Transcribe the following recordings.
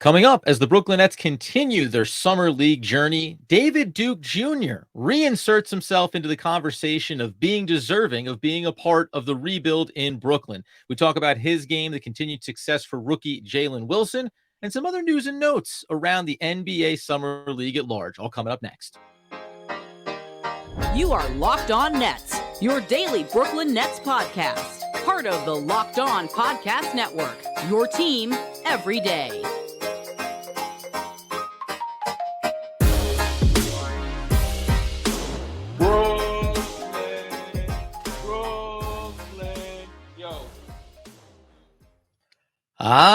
Coming up, as the Brooklyn Nets continue their summer league journey, David Duke Jr. reinserts himself into the conversation of being deserving of being a part of the rebuild in Brooklyn. We talk about his game, the continued success for rookie Jalen Wilson, and some other news and notes around the NBA Summer League at large, all coming up next. You are Locked On Nets, your daily Brooklyn Nets podcast. Part of the Locked On Podcast Network, your team every day.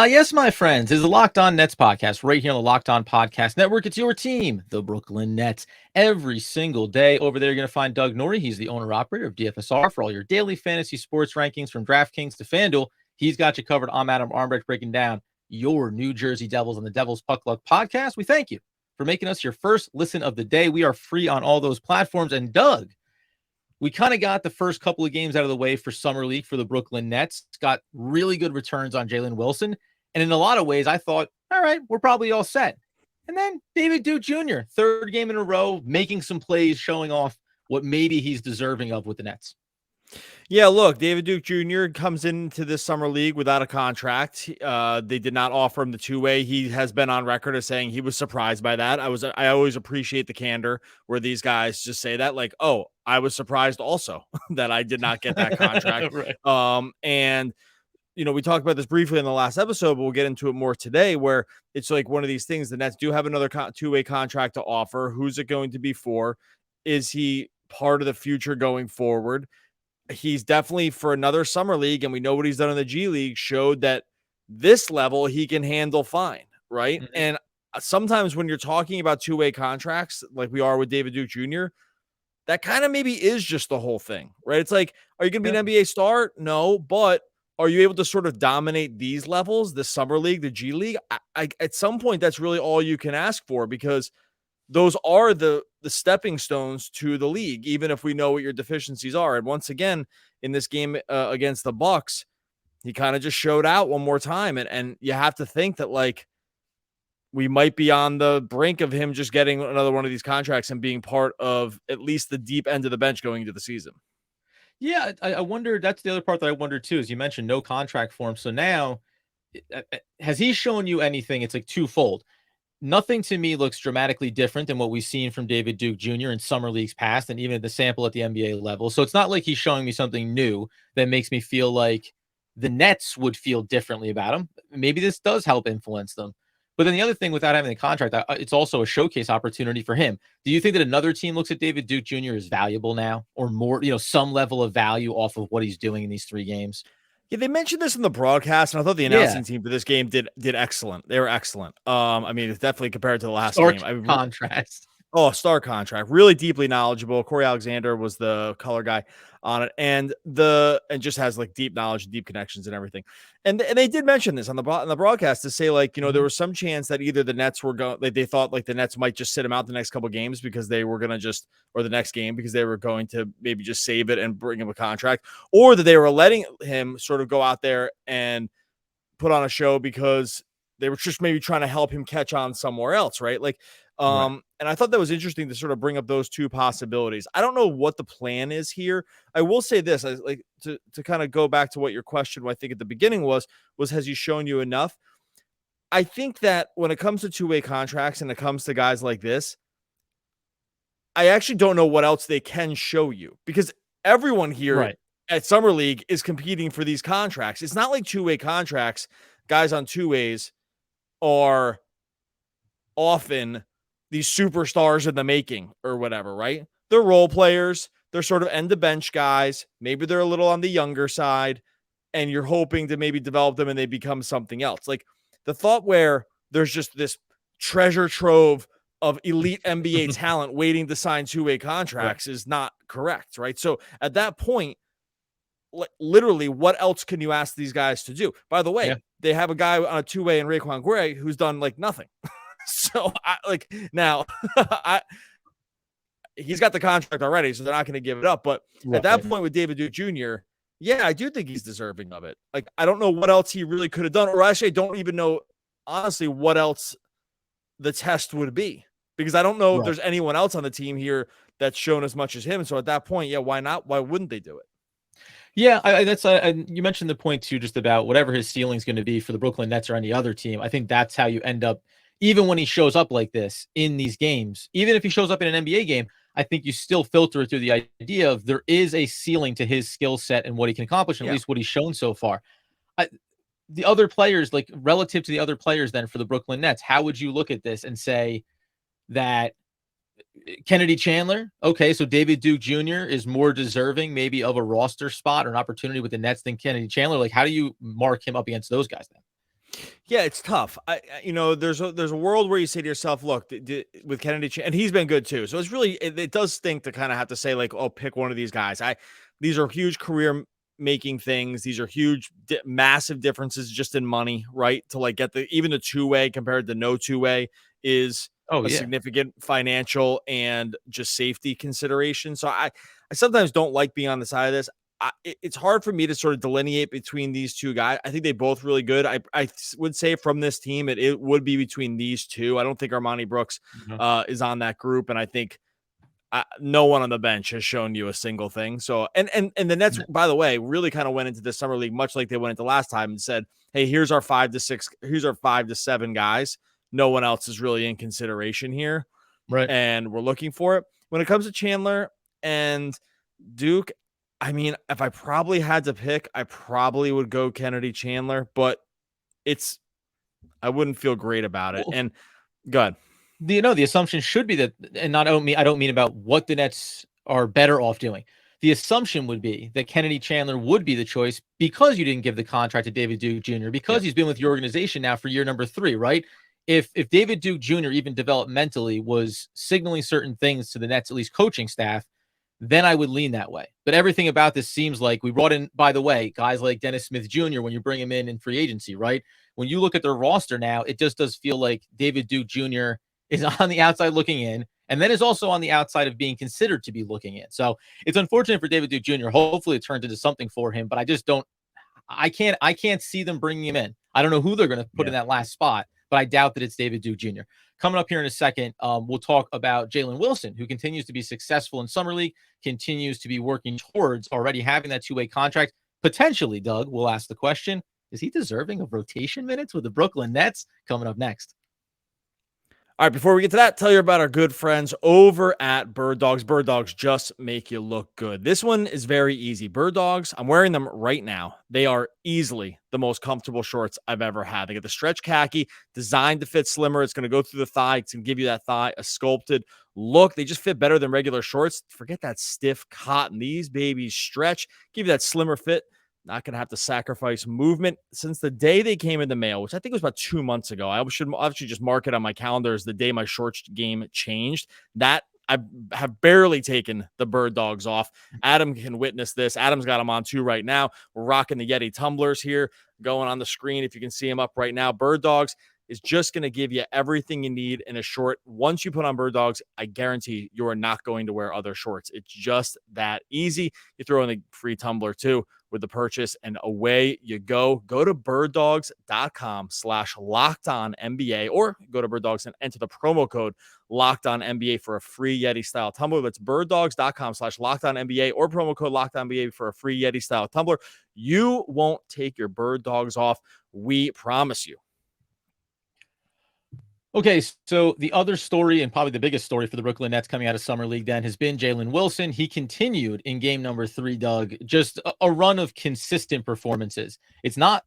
Yes, my friends, this is the Locked On Nets podcast right here on the Locked On Podcast Network. It's your team, the Brooklyn Nets, every single day. Over there, you're going to find Doug Norrie. He's the owner-operator of DFSR for all your daily fantasy sports rankings from DraftKings to FanDuel. He's got you covered. I'm Adam Armbrecht breaking down your New Jersey Devils on the Devil's Puck Luck podcast. We thank you for making us your first listen of the day. We are free on all those platforms. And Doug, we kind of got the first couple of games out of the way for Summer League for the Brooklyn Nets. Got really good returns on Jalen Wilson. And in a lot of ways, I thought, all right, we're probably all set. And then David Duke Jr., third game in a row, making some plays, showing off what maybe he's deserving of with the Nets. Yeah, look, David Duke Jr. comes into this summer league without a contract. They did not offer him the two-way. He has been on record as saying he was surprised by that. I always appreciate the candor where these guys just say that, like, oh, I was surprised also that I did not get that contract. Right. And we talked about this briefly in the last episode, but we'll get into it more today, where it's like one of these things. The Nets do have another two-way contract to offer. Who's it going to be for? Is he part of the future going forward? He's definitely for another summer league, and we know what he's done in the G League showed that this level he can handle fine, right? Mm-hmm. And sometimes when you're talking about two-way contracts, like we are with David Duke Jr., that kind of maybe is just the whole thing, right? It's like, are you going to be an NBA star? No, but are you able to sort of dominate these levels, the summer league, the G League? At some point, that's really all you can ask for, because those are the stepping stones to the league, even if we know what your deficiencies are. And once again, in this game against the Bucks, he kind of just showed out one more time. And you have to think that, like, we might be on the brink of him just getting another one of these contracts and being part of at least the deep end of the bench going into the season. Yeah, I wonder. That's the other part that I wonder too, is you mentioned no contract for him. So now, has he shown you anything? It's like twofold. Nothing to me looks dramatically different than what we've seen from David Duke Jr. in summer leagues past, and even at the sample at the NBA level. So it's not like he's showing me something new that makes me feel like the Nets would feel differently about him. Maybe this does help influence them. But then the other thing, without having a contract, it's also a showcase opportunity for him. Do you think that another team looks at David Duke Jr. as valuable now, or more, some level of value off of what he's doing in these 3 games? Yeah, they mentioned this in the broadcast, and I thought the announcing team for this game did excellent. They were excellent. I mean, it's definitely compared to the last game. Contrast. Oh, star contract. Really deeply knowledgeable. Corey Alexander was the color guy on it, and just has like deep knowledge and deep connections and everything. And they did mention this on the broadcast to say, like, there was some chance that either the Nets were going, like, they thought like the Nets might just sit him out the next couple games because they were going to or the next game because they were going to maybe just save it and bring him a contract, or that they were letting him sort of go out there and put on a show because they were just maybe trying to help him catch on somewhere else. Right. Like, Right. And I thought that was interesting to sort of bring up those two possibilities. I don't know what the plan is here. I will say this, I like to kind of go back to what your question, I think at the beginning was has he shown you enough? I think that when it comes to two-way contracts and it comes to guys like this, I actually don't know what else they can show you, because everyone here at Summer League is competing for these contracts. It's not like two-way contracts. Guys on two-ways are often these superstars in the making or whatever, right? They're role players. They're sort of end of bench guys. Maybe they're a little on the younger side, and you're hoping to maybe develop them and they become something else. Like the thought where there's just this treasure trove of elite NBA talent waiting to sign two-way contracts is not correct, right? So at that point, literally, what else can you ask these guys to do? By the way, they have a guy on a two-way in Raekwon Gray who's done like nothing. So he's got the contract already, so they're not going to give it up. But at that point with David Duke Jr., I do think he's deserving of it. Like, I don't know what else he really could have done, or actually I don't even know honestly what else the test would be, because I don't know if Right. there's anyone else on the team here that's shown as much as him. So at that point, yeah, why not? Why wouldn't they do it? Yeah, that's you mentioned the point too, just about whatever his ceiling is going to be for the Brooklyn Nets or any other team. I think that's how you end up, even when he shows up like this in these games, even if he shows up in an NBA game, I think you still filter it through the idea of there is a ceiling to his skill set and what he can accomplish, and at Yeah. least what he's shown so far. I, the other players, like relative to the other players, then for the Brooklyn Nets, how would you look at this and say that Kennedy Chandler? Okay, so David Duke Jr. is more deserving maybe of a roster spot or an opportunity with the Nets than Kennedy Chandler. Like, how do you mark him up against those guys then? Yeah, it's tough. There's a world where you say to yourself, look, with and he's been good too. So it's really, it does stink to kind of have to say like, oh, pick one of these guys. These are huge career making things. These are huge, massive differences just in money, right? To like get even the two-way compared to no two-way is Oh a yeah, significant financial and just safety consideration. So I sometimes don't like being on the side of this. It's hard for me to sort of delineate between these two guys. I think they both really good. I would say from this team, it would be between these two. I don't think Armani Brooks Mhm. is on that group, and I think no one on the bench has shown you a single thing. So, and the Nets, by the way, really kind of went into the summer league much like they went into last time and said, "Hey, here's our 5 to 6, here's our 5 to 7 guys. No one else is really in consideration here, right. and we're looking for it." When it comes to Chandler and Duke, I mean, if I probably had to pick, I probably would go Kennedy Chandler, but I wouldn't feel great about it. Well, And go ahead. the assumption should be that, and not I don't mean about what the Nets are better off doing. The assumption would be that Kennedy Chandler would be the choice because you didn't give the contract to David Duke Jr. because Yep. he's been with your organization now for year number 3, right? If David Duke Jr. even developmentally was signaling certain things to the Nets, at least coaching staff, then I would lean that way. But everything about this seems like we brought in, by the way, guys like Dennis Smith Jr. when you bring him in free agency, right? When you look at their roster now, it just does feel like David Duke Jr. is on the outside looking in, and then is also on the outside of being considered to be looking in. So it's unfortunate for David Duke Jr. Hopefully it turns into something for him, but I just don't. I can't see them bringing him in. I don't know who they're going to put in that last spot, but I doubt that it's David Duke Jr. Coming up here in a second, we'll talk about Jalen Wilson, who continues to be successful in Summer League, continues to be working towards already having that two-way contract. Potentially, Doug, we'll ask the question, is he deserving of rotation minutes with the Brooklyn Nets? Coming up next. All right, before we get to that, tell you about our good friends over at Bird Dogs. Bird Dogs just make you look good. This one is very easy. Bird Dogs, I'm wearing them right now. They are easily the most comfortable shorts I've ever had. They get the stretch khaki, designed to fit slimmer. It's going to go through the thigh. It's going to give you that thigh, a sculpted look. They just fit better than regular shorts. Forget that stiff cotton. These babies stretch, give you that slimmer fit. Not going to have to sacrifice movement. Since the day they came in the mail, which I think was about 2 months ago, I should actually just mark it on my calendar as the day my shorts game changed. That I have barely taken the Bird Dogs off. Adam can witness this. Adam's got them on too right now. We're rocking the Yeti tumblers here going on the screen. If you can see them up right now, Bird Dogs is just going to give you everything you need in a short. Once you put on Bird Dogs, I guarantee you are not going to wear other shorts. It's just that easy. You throw in the free tumbler too with the purchase, and away you go. Go to birddogs.com/lockedonnba, or go to Bird Dogs and enter the promo code LockedOnNBA for a free Yeti style tumbler. That's birddogs.com/lockedonnba or promo code LockedOnNBA for a free Yeti style tumbler. You won't take your Bird Dogs off. We promise you. Okay, so the other story, and probably the biggest story for the Brooklyn Nets coming out of Summer League then, has been Jalen Wilson. He continued in game number 3, Doug, just a run of consistent performances. It's not,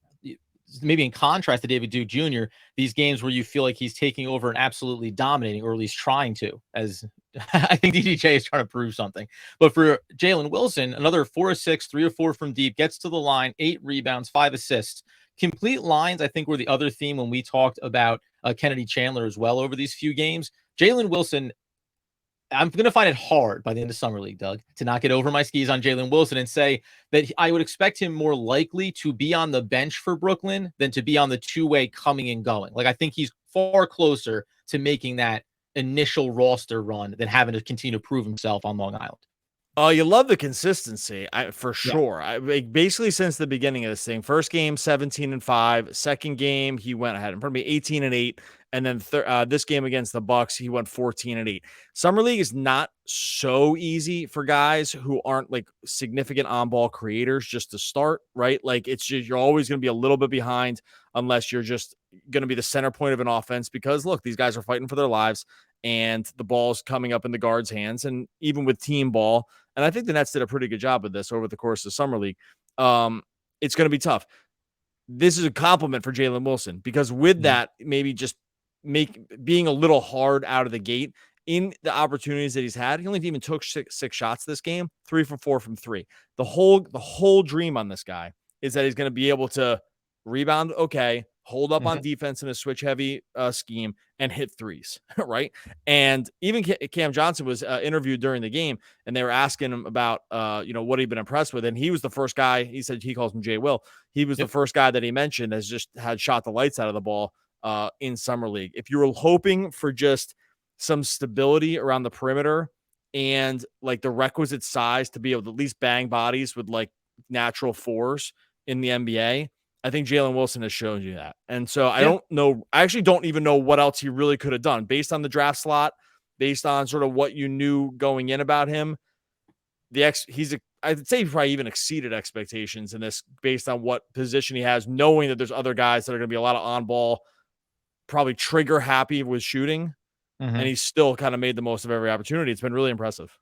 maybe in contrast to David Duke Jr., these games where you feel like he's taking over and absolutely dominating, or at least trying to, as I think DDJ is trying to prove something. But for Jalen Wilson, another 4 of 6, 3 of 4 from deep, gets to the line, 8 rebounds, 5 assists. Complete lines, I think, were the other theme when we talked about Kennedy Chandler as well over these few games. Jalen Wilson, I'm going to find it hard by the end of Summer League, Doug, to not get over my skis on Jalen Wilson and say that I would expect him more likely to be on the bench for Brooklyn than to be on the two-way coming and going. Like, I think he's far closer to making that initial roster run than having to continue to prove himself on Long Island. Oh, you love the consistency, for Yeah. sure. Basically since the beginning of this thing. First game, 17-5. Second game, he went ahead and probably 18-8, and then this game against the Bucks, he went 14-8. Summer league is not so easy for guys who aren't like significant on-ball creators just to start, right? Like it's just you're always going to be a little bit behind unless you're just going to be the center point of an offense. Because look, these guys are fighting for their lives, and the ball's coming up in the guard's hands, and even with team ball. And I think the Nets did a pretty good job of this over the course of summer league. It's going to be tough. This is a compliment for Jalen Wilson, because with Mhm. that, maybe just being a little hard out of the gate in the opportunities that he's had. He only even took six shots this game, 3 for 4 from 3. The whole dream on this guy is that he's going to be able to rebound, okay, hold up on Mhm. defense in a switch heavy scheme, and hit threes, right? And even Cam Johnson was interviewed during the game, and they were asking him about what he'd been impressed with, and he was the first guy. He said he calls him Jay Will. He was the Yep. first guy that he mentioned has just had shot the lights out of the ball in summer league. If you were hoping for just some stability around the perimeter and like the requisite size to be able to at least bang bodies with like natural fours in the NBA, I think Jalen Wilson has shown you that. And so I Yeah. don't know. I actually don't even know what else he really could have done based on the draft slot, based on sort of what you knew going in about him. I'd say he probably even exceeded expectations in this based on what position he has, knowing that there's other guys that are going to be a lot of on ball, probably trigger happy with shooting. And Mhm. he's still kind of made the most of every opportunity. It's been really impressive.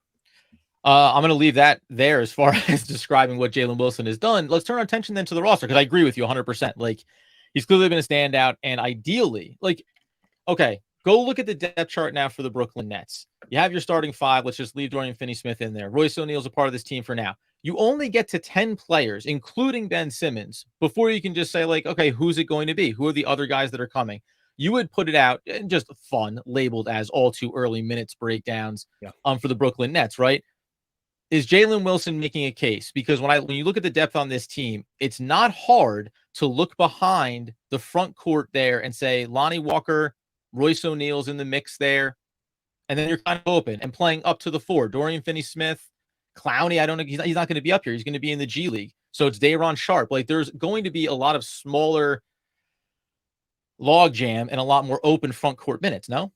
I'm going to leave that there as far as describing what Jalen Wilson has done. Let's turn our attention then to the roster, because I agree with you 100%. Like, he's clearly been a standout, and ideally, like, okay, go look at the depth chart now for the Brooklyn Nets. You have your starting five. Let's just leave Dorian Finney-Smith in there. Royce O'Neal's a part of this team for now. You only get to 10 players, including Ben Simmons, before you can just say, like, okay, who's it going to be? Who are the other guys that are coming? You would put it out and just fun, labeled as all too early minutes breakdowns Yeah. for the Brooklyn Nets, right? Is Jalen Wilson making a case? Because when you look at the depth on this team, it's not hard to look behind the front court there and say Lonnie Walker, Royce O'Neal's in the mix there, and then you're kind of open and playing up to the four. Dorian Finney-Smith, Clowney, I don't know, he's not going to be up here. He's going to be in the G League. So it's Day'Ron Sharpe. Like, there's going to be a lot of smaller log jam and a lot more open front court minutes. No?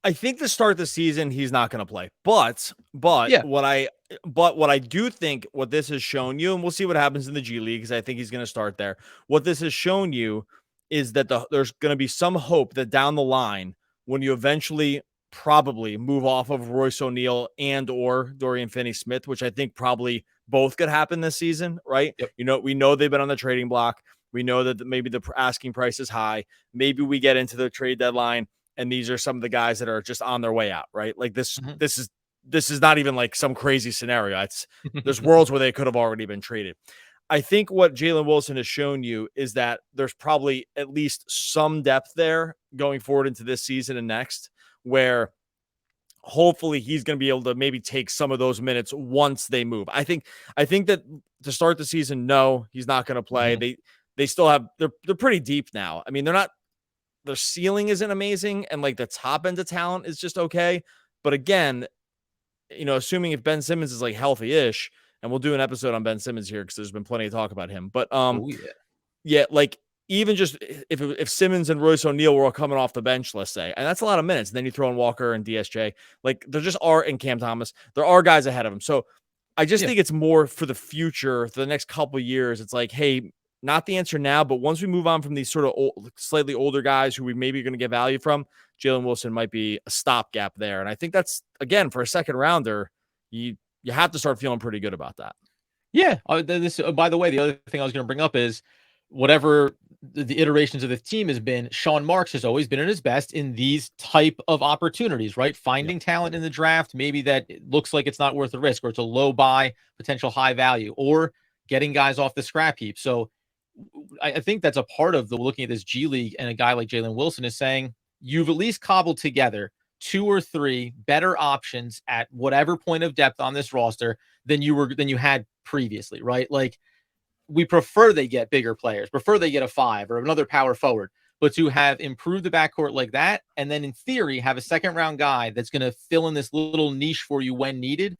I think to start the season, he's not going to play. But Yeah. what I do think what this has shown you, and we'll see what happens in the G League, because I think he's going to start there. What this has shown you is that there's going to be some hope that down the line, when you eventually probably move off of Royce O'Neal and or Dorian Finney-Smith, which I think probably both could happen this season, right? Yep. We know they've been on the trading block. We know that maybe the asking price is high. Maybe we get into the trade deadline, and these are some of the guys that are just on their way out, right? Like this Mhm. this is not even like some crazy scenario. There's worlds where they could have already been traded. I think what Jalen Wilson has shown you is that there's probably at least some depth there going forward into this season and next, where hopefully he's going to be able to maybe take some of those minutes once they move. I think that to start the season, no, he's not going to play. Mhm. They still have they're pretty deep now. I mean, their ceiling isn't amazing, and like the top end of talent is just okay. But again, assuming if Ben Simmons is like healthy-ish, and we'll do an episode on Ben Simmons here because there's been plenty of talk about him. But Oh, yeah. yeah, like even just if Simmons and Royce O'Neal were all coming off the bench, let's say, and that's a lot of minutes. And then you throw in Walker and DSJ, like there just are, and Cam Thomas, there are guys ahead of him. So I just Yeah. think it's more for the future, for the next couple of years. It's like, hey, not the answer now, but once we move on from these sort of slightly older guys who we maybe are going to get value from, Jalen Wilson might be a stopgap there. And I think that's, again, for a second rounder, you have to start feeling pretty good about that. Yeah. By the way, the other thing I was going to bring up is whatever the iterations of the team has been, Sean Marks has always been at his best in these type of opportunities, right? Finding talent in the draft, maybe that it looks like it's not worth the risk, or it's a low buy, potential high value, or getting guys off the scrap heap. So I think that's a part of the looking at this G League, and a guy like Jalen Wilson is saying you've at least cobbled together 2 or 3 better options at whatever point of depth on this roster than you had previously, right? Like, we prefer they get bigger players, prefer they get a 5 or another power forward, but to have improved the backcourt like that, and then in theory have a second round guy that's going to fill in this little niche for you when needed,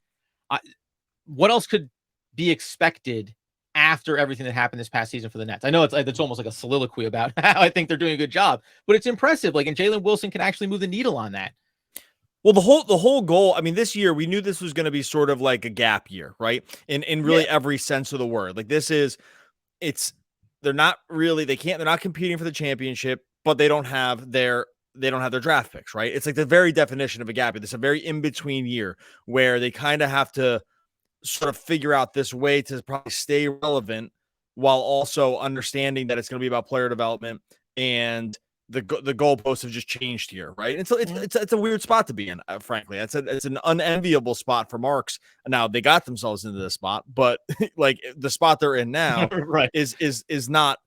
What else could be expected after everything that happened this past season for the Nets? I know it's almost like a soliloquy about how I think they're doing a good job, but it's impressive. Like, and Jalen Wilson can actually move the needle on that. Well, the whole goal, I mean, this year we knew this was going to be sort of like a gap year, right? In really every sense of the word. Like they're not competing for the championship, but they don't have their draft picks, right? It's like the very definition of a gap year. It's a very in-between year where they kind of have to sort of figure out this way to probably stay relevant while also understanding that it's going to be about player development, and the goalposts have just changed here, right? And so it's a weird spot to be in, frankly. It's an unenviable spot for Marks. Now they got themselves into this spot, but like the spot they're in now right. is not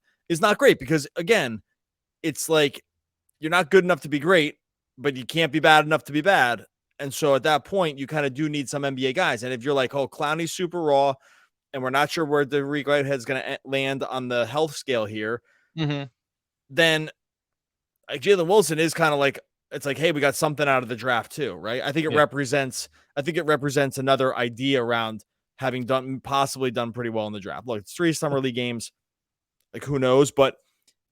great, because again, it's like you're not good enough to be great, but you can't be bad enough to be bad. And so at that point, you kind of do need some NBA guys. And if you're like, oh, Clowney's super raw, and we're not sure where the Whitehead's going to land on the health scale here, then like Jalen Wilson is kind of like, it's like, hey, we got something out of the draft too, right? I think it represents another idea around having possibly done pretty well in the draft. Look, it's 3 summer league games, like who knows? But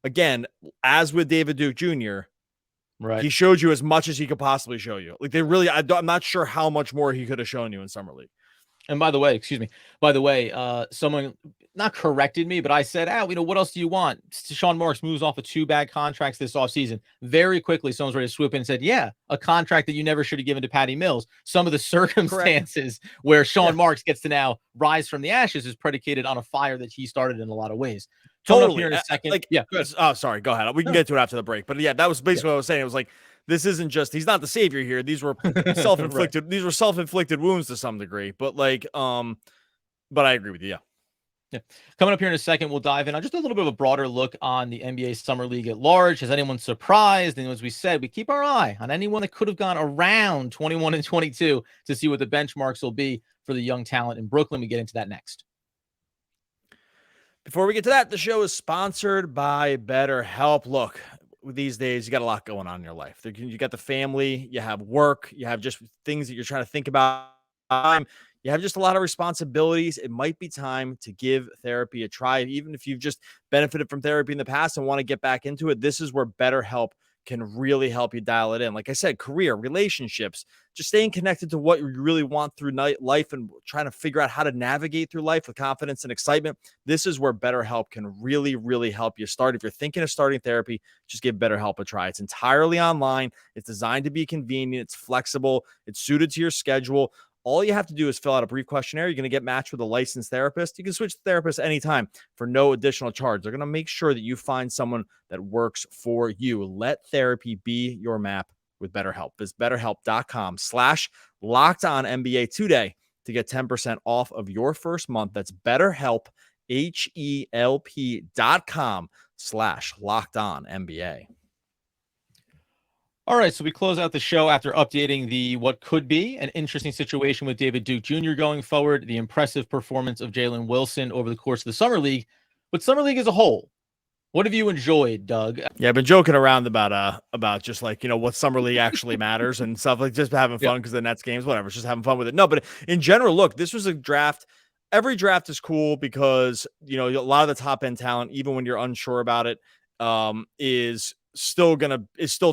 again, as with David Duke Jr., right, he showed you as much as he could possibly show you. Like I'm not sure how much more he could have shown you in summer league. And by the way, someone not corrected me, but I said, what else do you want? Sean Marks moves off of 2 bad contracts this offseason. Very quickly, someone's ready to swoop in and said, yeah, a contract that you never should have given to Patty Mills. Some of the circumstances where Sean Marks gets to now rise from the ashes is predicated on a fire that he started in a lot of ways. Totally. Here in a second. Oh, sorry. Go ahead. We can get to it after the break. But yeah, that was basically what I was saying. It was like, this isn't just, he's not the savior here. These were self-inflicted. Right. These were self-inflicted wounds to some degree. But like, but I agree with you. Yeah. Coming up here in a second, we'll dive in on just a little bit of a broader look on the NBA Summer League at large. Has anyone surprised? And as we said, we keep our eye on anyone that could have gone around 21 and 22 to see what the benchmarks will be for the young talent in Brooklyn. We get into that next. Before we get to that, the show is sponsored by BetterHelp. Look, these days, you got a lot going on in your life. You got the family, you have work, you have just things that you're trying to think about. You have just a lot of responsibilities. It might be time to give therapy a try. Even if you've just benefited from therapy in the past and want to get back into it, this is where BetterHelp can really help you dial it in. Like I said, career, relationships, just staying connected to what you really want through life and trying to figure out how to navigate through life with confidence and excitement. This is where BetterHelp can really, really help you start. If you're thinking of starting therapy, just give BetterHelp a try. It's entirely online. It's designed to be convenient. It's flexible. It's suited to your schedule. All you have to do is fill out a brief questionnaire. You're going to get matched with a licensed therapist. You can switch therapists anytime for no additional charge. They're going to make sure that you find someone that works for you. Let therapy be your map with BetterHelp. Visit BetterHelp.com/LockedOnNBA today to get 10% off of your first month. That's BetterHelp, HELP.com/LockedOnNBA. All right, so we close out the show after updating the what could be an interesting situation with David Duke Jr. going forward, the impressive performance of Jalen Wilson over the course of the Summer League, but Summer League as a whole. What have you enjoyed, Doug? Yeah, I've been joking around about just like, what Summer League actually matters and stuff, like just having fun because the Nets games, whatever, just having fun with it. No, but in general, look, this was a draft. Every draft is cool because, a lot of the top end talent, even when you're unsure about it, is still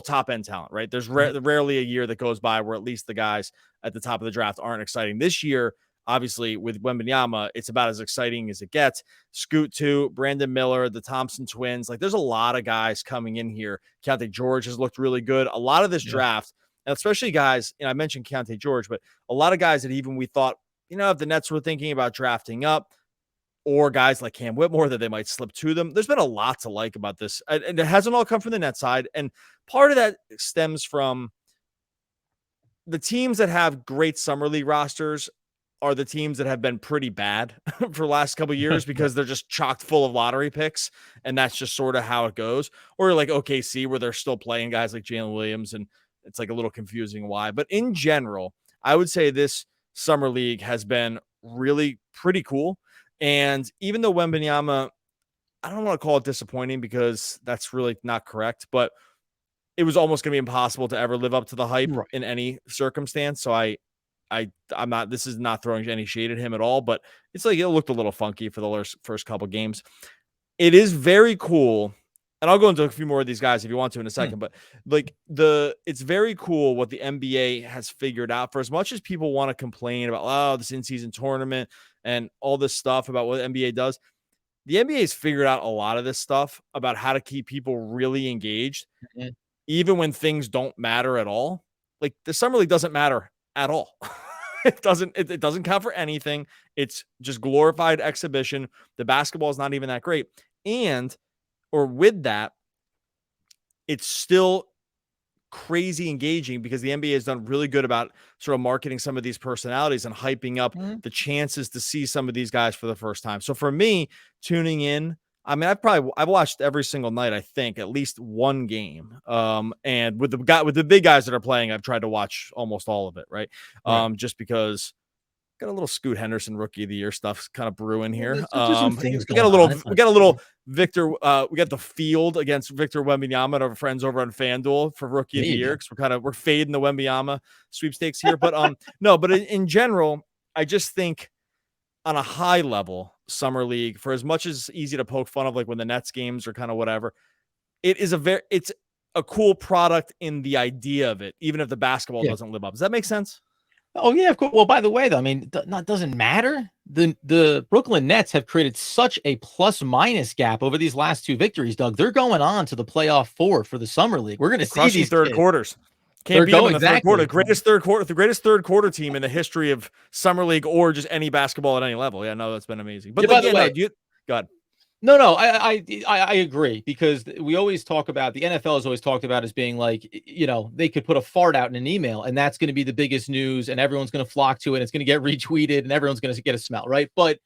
top end talent, right? There's rarely a year that goes by where at least the guys at the top of the draft aren't exciting. This year, obviously, with Wembanyama, it's about as exciting as it gets. Scoot too, Brandon Miller, the Thompson twins. Like, there's a lot of guys coming in here. Keontae George has looked really good. A lot of this draft, and especially guys, I mentioned Keontae George, but a lot of guys that even we thought, if the Nets were thinking about drafting up, or guys like Cam Whitmore that they might slip to them. There's been a lot to like about this. And it hasn't all come from the net side. And part of that stems from the teams that have great summer league rosters are the teams that have been pretty bad for the last couple of years because they're just chocked full of lottery picks. And that's just sort of how it goes. Or like OKC, where they're still playing guys like Jalen Williams. And it's like a little confusing why. But in general, I would say this summer league has been really pretty cool. And even though Wembanyama, I don't want to call it disappointing because that's really not correct, but it was almost going to be impossible to ever live up to the hype in any circumstance. So I I'm not, this is not throwing any shade at him at all, but it's like it looked a little funky for the first couple games. It is very cool. And I'll go into a few more of these guys if you want to in a second, but like it's very cool what the NBA has figured out. For as much as people want to complain about, oh, this in-season tournament and all this stuff about what the NBA does, the NBA has figured out a lot of this stuff about how to keep people really engaged, even when things don't matter at all. Like the summer league doesn't matter at all. It doesn't count for anything. It's just glorified exhibition. The basketball is not even that great. Or with that, it's still crazy engaging because the NBA has done really good about sort of marketing some of these personalities and hyping up the chances to see some of these guys for the first time. So for me, tuning in, I mean, I've watched every single night, I think, at least one game. And with the big guys that are playing, I've tried to watch almost all of it, right? Just because got a little Scoot Henderson Rookie of the Year stuff kind of brewing here. We got a little Victor. We got the field against Victor Wembanyama, our friends over on FanDuel for Rookie of the Year, because we're fading the Wembanyama sweepstakes here. But no, but in general, I just think on a high level, summer league, for as much as it's easy to poke fun of, like when the Nets games are kind of whatever, it's a cool product in the idea of it, even if the basketball doesn't live up. Does that make sense? Oh yeah, of course. Well, by the way, though, I mean, doesn't matter. The Brooklyn Nets have created such a plus-minus gap over these last two victories, Doug. They're going on to the playoff four for the summer league. We're going to see these third quarters. Can't beat them in the third quarter. The greatest third quarter team in the history of summer league or just any basketball at any level. Yeah, no, that's been amazing. But by the way, go ahead. No, I agree, because we always talk about, the NFL has always talked about as being like, they could put a fart out in an email and that's going to be the biggest news and everyone's going to flock to it. And it's going to get retweeted and everyone's going to get a smell, right? But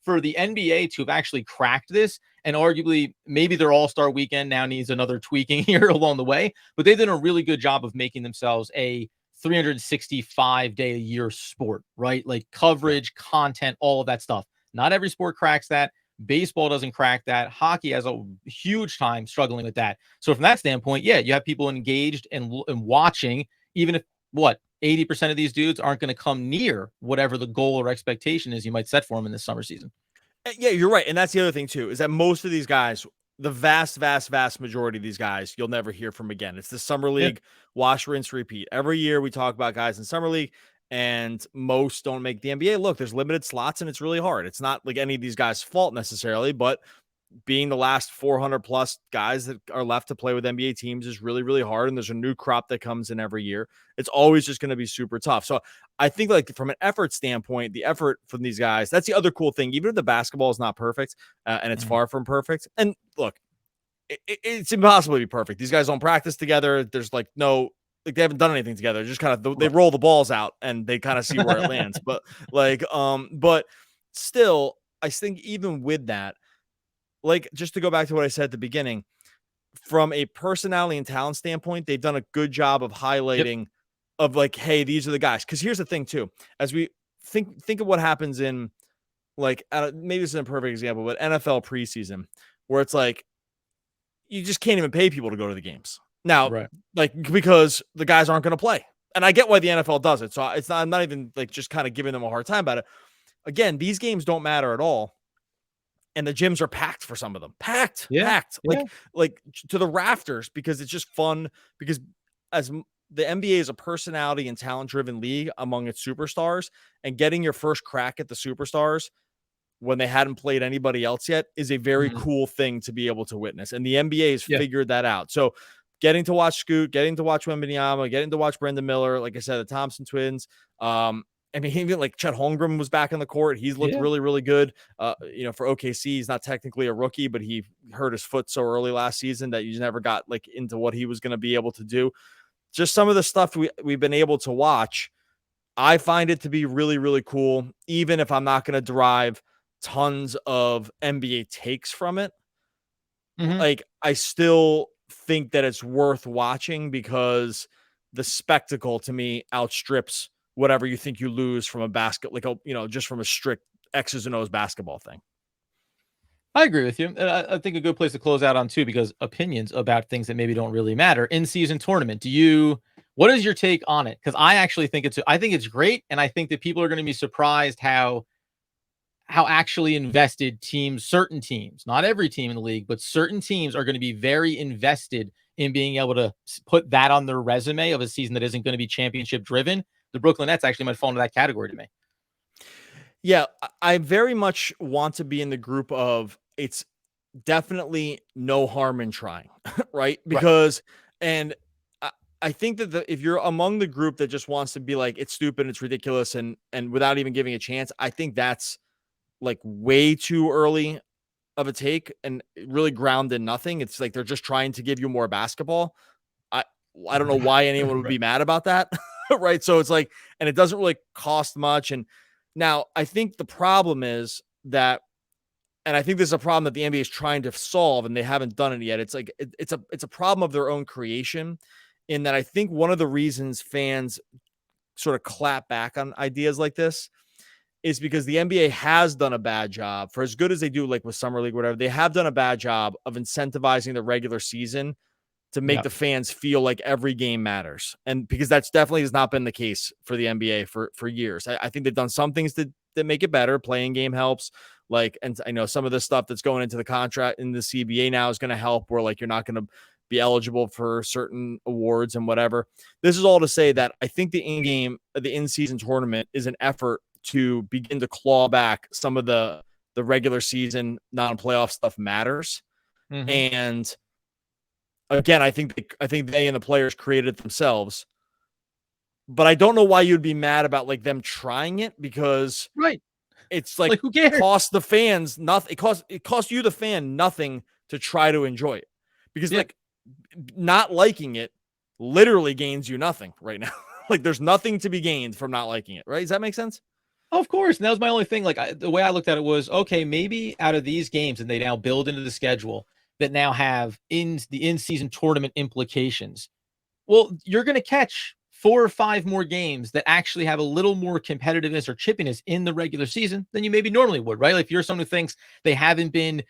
for the NBA to have actually cracked this, and arguably maybe their all-star weekend now needs another tweaking here along the way, but they've done a really good job of making themselves a 365-day-a-year sport, right? Like coverage, content, all of that stuff. Not every sport cracks that. Baseball doesn't crack that. Hockey has a huge time struggling with that. So from that standpoint, yeah, you have people engaged and watching, even if 80% of these dudes aren't going to come near whatever the goal or expectation is you might set for them in this summer season. Yeah, you're right. And that's the other thing too, is that most of these guys, the vast majority of these guys, you'll never hear from again. It's the summer league, wash, rinse, repeat. Every year we talk about guys in summer league, and most don't make the NBA. Look, there's limited slots and it's really hard. It's not like any of these guys' fault necessarily, but being the last 400 plus guys that are left to play with NBA teams is really, really hard. And there's a new crop that comes in every year. It's always just going to be super tough. So I think, like, from an effort standpoint, the effort from these guys, that's the other cool thing. Even if the basketball is not perfect and it's far from perfect. And look, it's impossible to be perfect. These guys don't practice together. There's like they haven't done anything together. Just kind of, they roll the balls out and they kind of see where it lands. But but still, I think even with that, like, just to go back to what I said at the beginning, from a personality and talent standpoint, they've done a good job of highlighting of like, hey, these are the guys. Because here's the thing too, as we think of what happens in, like, maybe this isn't a perfect example, but NFL preseason, where it's like, you just can't even pay people to go to the games. Now, like, because the guys aren't going to play. And I get why the NFL does it. So I'm not even like just kind of giving them a hard time about it. Again, these games don't matter at all. And the gyms are packed for some of them. Packed. Like to the rafters, because it's just fun. Because as the NBA is a personality and talent driven league among its superstars, and getting your first crack at the superstars when they hadn't played anybody else yet is a very cool thing to be able to witness. And the NBA has figured that out. So getting to watch Scoot, getting to watch Wembanyama, getting to watch Brendan Miller, like I said, the Thompson twins. I mean, even like Chet Holmgren was back on the court. He's looked really, really good. For OKC, he's not technically a rookie, but he hurt his foot so early last season that you never got like into what he was going to be able to do. Just some of the stuff we've been able to watch, I find it to be really, really cool, even if I'm not going to derive tons of NBA takes from it. Like, I still think that it's worth watching because the spectacle to me outstrips whatever you think you lose from a basket, like, just from a strict X's and O's basketball thing. I agree with you. And I think a good place to close out on too, because opinions about things that maybe don't really matter. In season tournament, What is your take on it? Because I actually think it's great, and I think that people are going to be surprised how actually invested certain teams, not every team in the league, but certain teams are going to be very invested in being able to put that on their resume of a season that isn't going to be championship driven. The Brooklyn Nets actually might fall into that category to me. Yeah, I very much want to be in the group of it's definitely no harm in trying, right? Right. Because, and I think that if you're among the group that just wants to be like, it's stupid, it's ridiculous, and without even giving a chance, I think that's like way too early of a take and really ground in nothing. It's like they're just trying to give you more basketball. I I don't know why anyone would Right. be mad about that, right? So it's like, and it doesn't really cost much. And now I think the problem is that, and I think this is a problem that the NBA is trying to solve, and they haven't done it yet. It's like it's a problem of their own creation, in that I think one of the reasons fans sort of clap back on ideas like this is because the NBA has done a bad job, for as good as they do, like with Summer League, whatever, they have done a bad job of incentivizing the regular season to make Yeah. the fans feel like every game matters. And because that's definitely has not been the case for the NBA for years. I think they've done some things that make it better. Playing game helps. Like, and I know some of the stuff that's going into the contract in the CBA now is going to help, where like you're not going to be eligible for certain awards and whatever. This is all to say that I think the in-season tournament is an effort to begin to claw back some of the regular season non-playoff stuff matters. Mm-hmm. And again, I think they and the players created it themselves. But I don't know why you'd be mad about like them trying it, because Right. it's like Who cares? cost the fans nothing. It costs you, the fan, nothing to try to enjoy it, because like not liking it literally gains you nothing right now. Like there's nothing to be gained from not liking it. Right? Does that make sense? Of course. And that was my only thing. Like the way I looked at it was, okay, maybe out of these games, and they now build into the schedule that now have the in-season tournament implications. Well, you're going to catch 4 or 5 more games that actually have a little more competitiveness or chippiness in the regular season than you maybe normally would, right? Like if you're someone who thinks they haven't been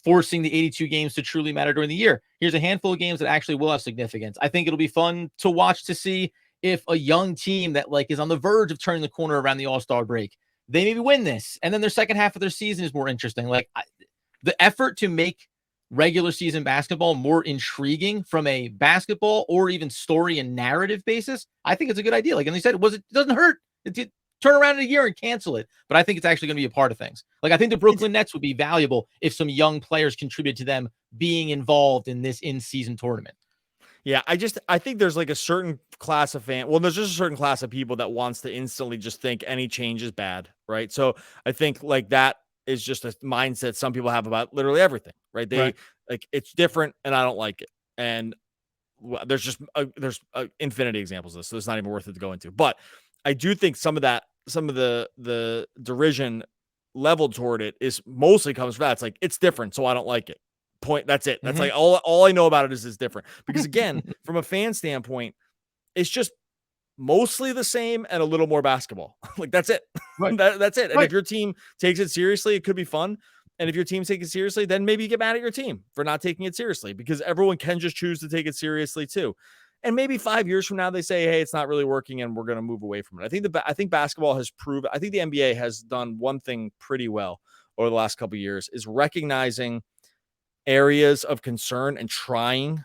forcing the 82 games to truly matter during the year, here's a handful of games that actually will have significance. I think it'll be fun to watch, to see if a young team that like is on the verge of turning the corner around the All-Star break, they maybe win this, and then their second half of their season is more interesting. Like the effort to make regular season basketball more intriguing from a basketball or even story and narrative basis, I think it's a good idea. Like, and they said, it doesn't hurt. It turn around in a year and cancel it. But I think it's actually going to be a part of things. Like, I think the Brooklyn Nets would be valuable if some young players contributed to them being involved in this in-season tournament. Yeah, I think there's like a certain class of fan. Well, there's just a certain class of people that wants to instantly just think any change is bad, right? So I think like that is just a mindset some people have about literally everything, right? They like it's different, and I don't like it. And there's just there's infinity examples of this, so it's not even worth it to go into. But I do think some of the derision leveled toward it is mostly comes from that. It's like it's different, so I don't like it. Point. That's it. That's like all I know about it is it's different. Because again, from a fan standpoint, it's just mostly the same and a little more basketball. Like that's it. Right. That's it. And if your team takes it seriously, it could be fun. And if your team takes it seriously, then maybe you get mad at your team for not taking it seriously, because everyone can just choose to take it seriously too. And maybe 5 years from now, they say, hey, it's not really working and we're going to move away from it. I think basketball has proved, I think the NBA has done one thing pretty well over the last couple of years, is recognizing areas of concern and trying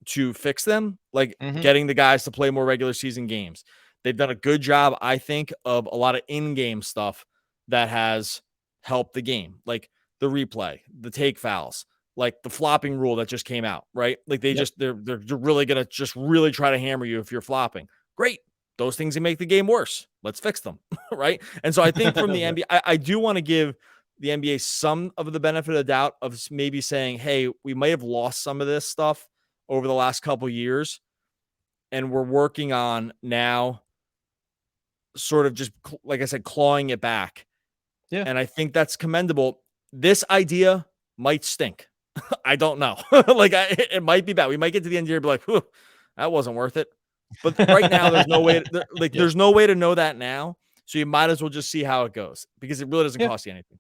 to fix them, like getting the guys to play more regular season games. They've done a good job, I think, of a lot of in-game stuff that has helped the game, like the replay, the take fouls, like the flopping rule that just came out, right? Like they're really gonna just really try to hammer you if you're flopping. Great. Those things that make the game worse. Let's fix them. Right. And so I think from the NBA, I do want to give the NBA some of the benefit of the doubt of maybe saying, hey, we might have lost some of this stuff over the last couple of years, and we're working on now sort of just, like I said, clawing it back. Yeah. And I think that's commendable. This idea might stink. I don't know. Like it might be bad. We might get to the end of the year and be like, that wasn't worth it. But right now, there's no way, there's no way to know that now. So you might as well just see how it goes, because it really doesn't cost you anything.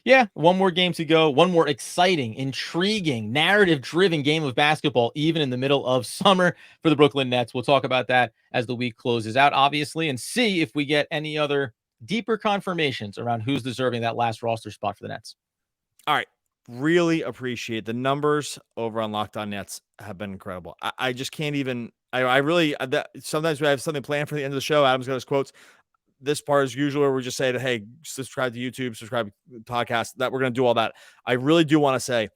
Yeah, one more game to go. One more exciting, intriguing, narrative-driven game of basketball, even in the middle of summer for the Brooklyn Nets. We'll talk about that as the week closes out, obviously, and see if we get any other deeper confirmations around who's deserving that last roster spot for the Nets. All right. Really appreciate the numbers over on Locked On Nets have been incredible. I just can't even. I really sometimes we have something planned for the end of the show. Adam's got his quotes. This part is usually where we just say that, hey, subscribe to YouTube, subscribe to podcast, that we're going to do all that. I really do want to say,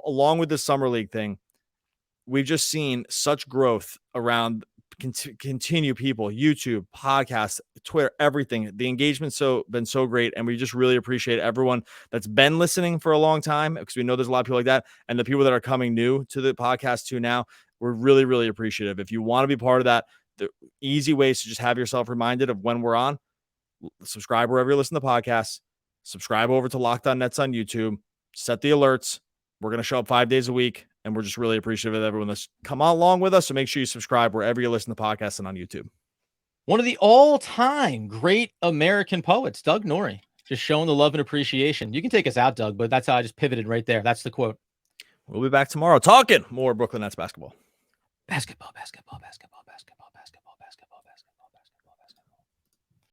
along with the summer league thing, we've just seen such growth around continue people, YouTube, podcasts, Twitter, everything. The engagement's been so great, and we just really appreciate everyone that's been listening for a long time, because we know there's a lot of people like that, and the people that are coming new to the podcast too now. We're really, really appreciative. If you want to be part of that, the easy ways to just have yourself reminded of when we're on, subscribe wherever you listen to podcasts, subscribe over to Locked On Nets on YouTube, set the alerts. We're going to show up 5 days a week, and we're just really appreciative of everyone that's come along with us. So make sure you subscribe wherever you listen to podcasts and on YouTube. One of the all-time great American poets, Doug Norrie, just showing the love and appreciation. You can take us out, Doug, but that's how I just pivoted right there. That's the quote. We'll be back tomorrow talking more Brooklyn Nets basketball. Basketball, basketball, basketball.